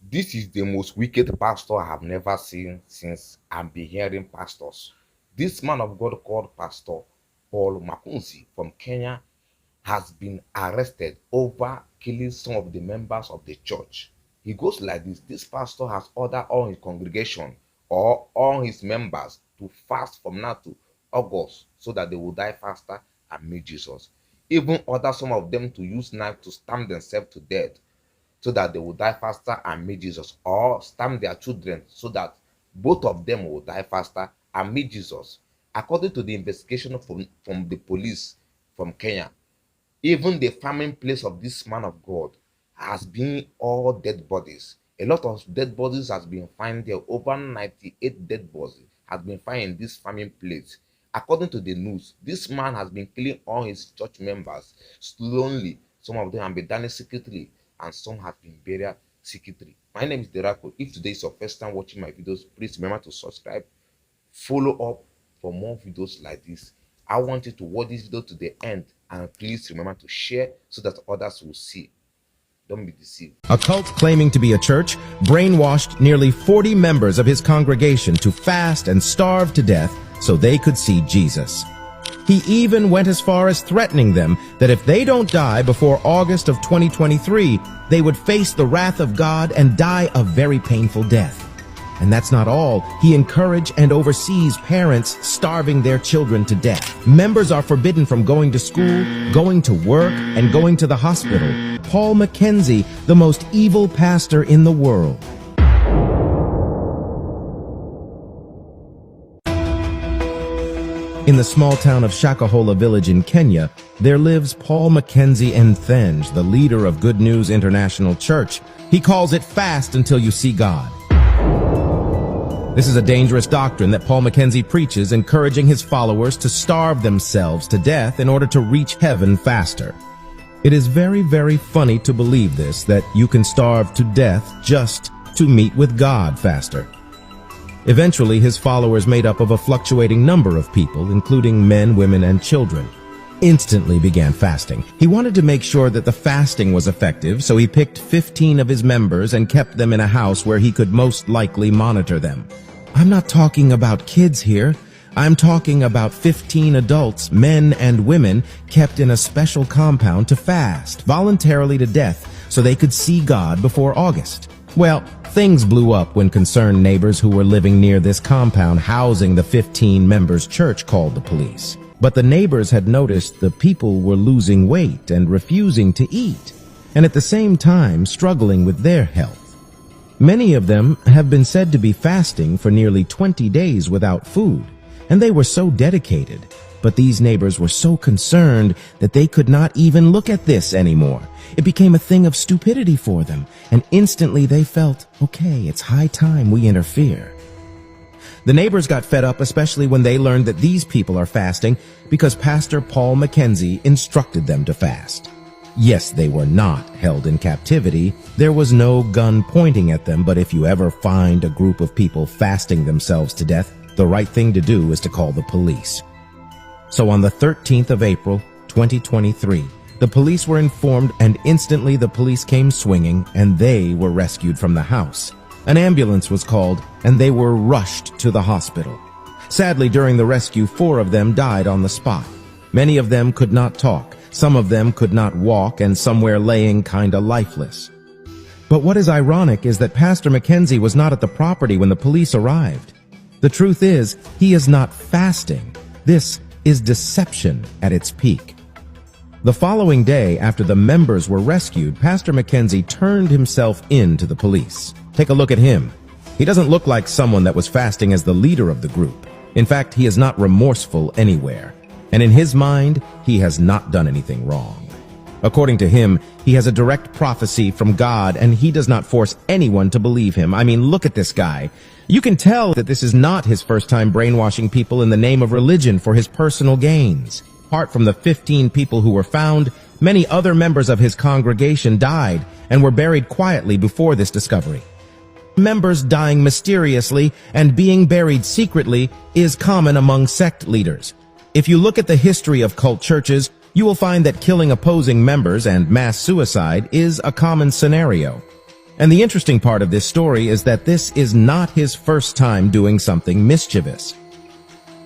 This is the most wicked pastor I have never seen since I've been hearing pastors. This man of God called Pastor Paul Makunzi from Kenya has been arrested over killing some of the members of the church. He goes like this: this pastor has ordered all his congregation or all his members to fast from now to August so that they will die faster and meet Jesus. Even order some of them to use knife to stab themselves to death so that they will die faster and meet Jesus, or stab their children so that both of them will die faster and meet Jesus. According to the investigation from the police from Kenya, even the farming place of this man of God has been all dead bodies. A lot of dead bodies has been found there. Over 98 dead bodies has been found in this farming place. According to the news, this man has been killing all his church members slowly. Some of them have been done secretly, and some have been buried secretly. My name is Derako. If today is your first time watching my videos, please remember to subscribe, follow up for more videos like this. I want you to watch this video to the end, and please remember to share so that others will see. Don't be deceived. A cult claiming to be a church brainwashed nearly 40 members of his congregation to fast and starve to death so they could see Jesus. He even went as far as threatening them that if they don't die before August of 2023, they would face the wrath of God and die a very painful death. And that's not all. He encouraged and oversees parents starving their children to death. Members are forbidden from going to school, going to work, and going to the hospital. Paul Mackenzie, the most evil pastor in the world. In the small town of Shakahola village in Kenya, there lives Paul Mackenzie Nthenge, the leader of Good News International Church. He calls it fast until you see God. This is a dangerous doctrine that Paul Mackenzie preaches, encouraging his followers to starve themselves to death in order to reach heaven faster. It is very, very funny to believe this, that you can starve to death just to meet with God faster. Eventually, his followers, made up of a fluctuating number of people, including men, women, and children, instantly began fasting. He wanted to make sure that the fasting was effective, so he picked 15 of his members and kept them in a house where he could most likely monitor them. I'm not talking about kids here. I'm talking about 15 adults, men and women, kept in a special compound to fast, voluntarily to death, so they could see God before August. Well, things blew up when concerned neighbors who were living near this compound housing the 15 members church called the police. But the neighbors had noticed the people were losing weight and refusing to eat, and at the same time struggling with their health. Many of them have been said to be fasting for nearly 20 days without food, and they were so dedicated. But these neighbors were so concerned that they could not even look at this anymore. It became a thing of stupidity for them, and instantly they felt, okay, it's high time we interfere. The neighbors got fed up, especially when they learned that these people are fasting because Pastor Paul Mackenzie instructed them to fast. Yes, they were not held in captivity. There was no gun pointing at them, but if you ever find a group of people fasting themselves to death, the right thing to do is to call the police. So on the 13th of April, 2023, the police were informed, and instantly the police came swinging, and they were rescued from the house. An ambulance was called, and they were rushed to the hospital. Sadly, during the rescue, 4 of them died on the spot. Many of them could not talk, some of them could not walk, and some were laying kinda lifeless. But what is ironic is that Pastor Mackenzie was not at the property when the police arrived. The truth is, he is not fasting. This is deception at its peak. The following day, after the members were rescued, Pastor Mackenzie turned himself in to the police. Take a look at him. He doesn't look like someone that was fasting as the leader of the group. In fact, he is not remorseful anywhere. And in his mind, he has not done anything wrong. According to him, he has a direct prophecy from God, and he does not force anyone to believe him. I mean, look at this guy. You can tell that this is not his first time brainwashing people in the name of religion for his personal gains. Apart from the 15 people who were found, many other members of his congregation died and were buried quietly before this discovery. Members dying mysteriously and being buried secretly is common among sect leaders. If you look at the history of cult churches, you will find that killing opposing members and mass suicide is a common scenario. And the interesting part of this story is that this is not his first time doing something mischievous.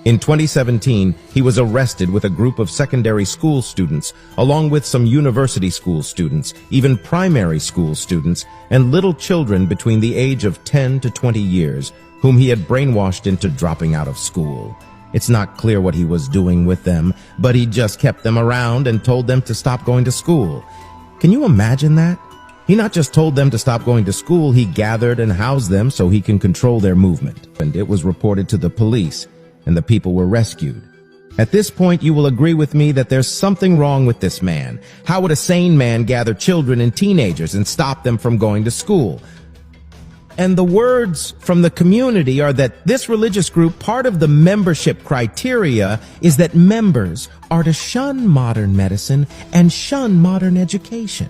In 2017, he was arrested with a group of secondary school students, along with some university school students, even primary school students, and little children between the age of 10 to 20 years, whom he had brainwashed into dropping out of school. It's not clear what he was doing with them, but he just kept them around and told them to stop going to school. Can you imagine that? He not just told them to stop going to school, he gathered and housed them so he can control their movement. And it was reported to the police, and the people were rescued. At this point, you will agree with me that there's something wrong with this man. How would a sane man gather children and teenagers and stop them from going to school? And the words from the community are that this religious group, part of the membership criteria is that members are to shun modern medicine and shun modern education.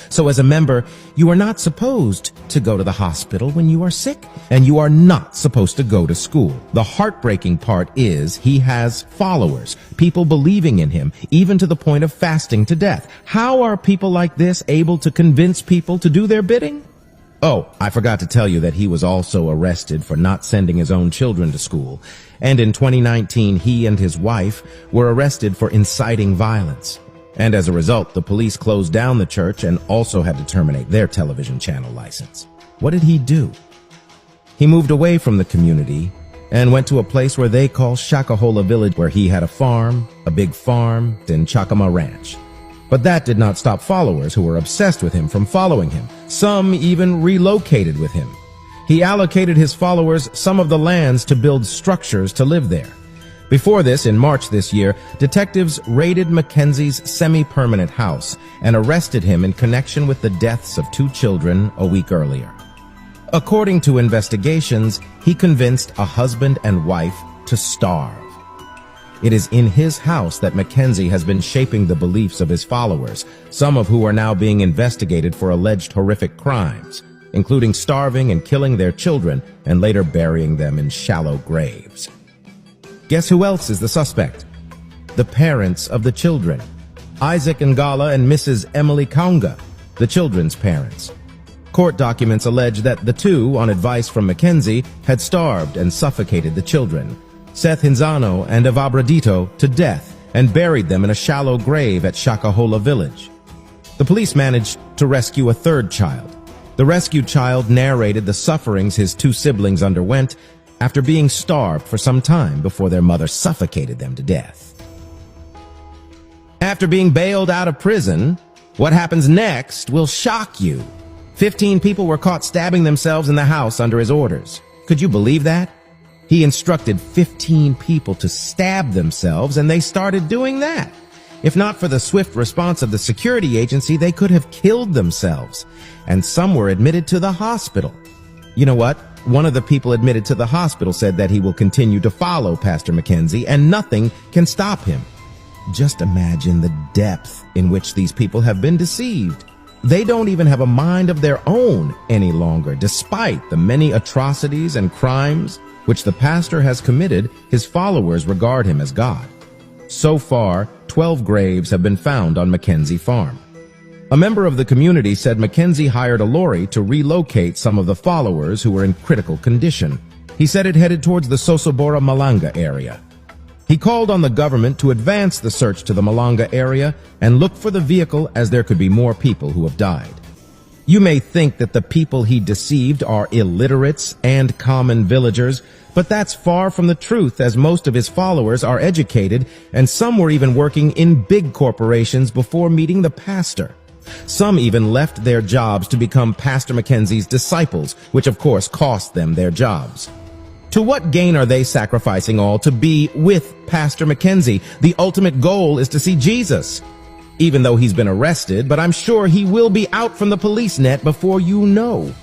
So as a member, you are not supposed to go to the hospital when you are sick, and you are not supposed to go to school. The heartbreaking part is he has followers, people believing in him, even to the point of fasting to death. How are people like this able to convince people to do their bidding? Oh, I forgot to tell you that he was also arrested for not sending his own children to school. And in 2019, he and his wife were arrested for inciting violence. And as a result, the police closed down the church and also had to terminate their television channel license. What did he do? He moved away from the community and went to a place where they call Shakahola Village, where he had a farm, a big farm, then Chakama Ranch. But that did not stop followers who were obsessed with him from following him. Some even relocated with him. He allocated his followers some of the lands to build structures to live there. Before this, in March this year, detectives raided Mackenzie's semi-permanent house and arrested him in connection with the deaths of 2 children a week earlier. According to investigations, he convinced a husband and wife to starve. It is in his house that Mackenzie has been shaping the beliefs of his followers, some of who are now being investigated for alleged horrific crimes, including starving and killing their children and later burying them in shallow graves. Guess who else is the suspect? The parents of the children. Isaac Ngala and Mrs. Emily Kaunga, the children's parents. Court documents allege that the two, on advice from Mackenzie, had starved and suffocated the children, Seth Hinzano and Avabradito, to death and buried them in a shallow grave at Shakahola Village. The police managed to rescue a 3rd child. The rescued child narrated the sufferings his 2 siblings underwent after being starved for some time before their mother suffocated them to death. After being bailed out of prison, what happens next will shock you. 15 people were caught stabbing themselves in the house under his orders. Could you believe that? He instructed 15 people to stab themselves, and they started doing that. If not for the swift response of the security agency, they could have killed themselves. And some were admitted to the hospital. You know what? One of the people admitted to the hospital said that he will continue to follow Pastor Mackenzie and nothing can stop him. Just imagine the depth in which these people have been deceived. They don't even have a mind of their own any longer, despite the many atrocities and crimes which the pastor has committed. His followers regard him as God. So far, 12 graves have been found on Mackenzie Farm. A member of the community said Mackenzie hired a lorry to relocate some of the followers who were in critical condition. He said it headed towards the Sosobora Malanga area. He called on the government to advance the search to the Malanga area and look for the vehicle, as there could be more people who have died. You may think that the people he deceived are illiterates and common villagers, but that's far from the truth, as most of his followers are educated, and some were even working in big corporations before meeting the pastor. Some even left their jobs to become Pastor Mackenzie's disciples, which of course cost them their jobs. To what gain are they sacrificing all to be with Pastor Mackenzie? The ultimate goal is to see Jesus. Even though he's been arrested, but I'm sure he will be out from the police net before you know.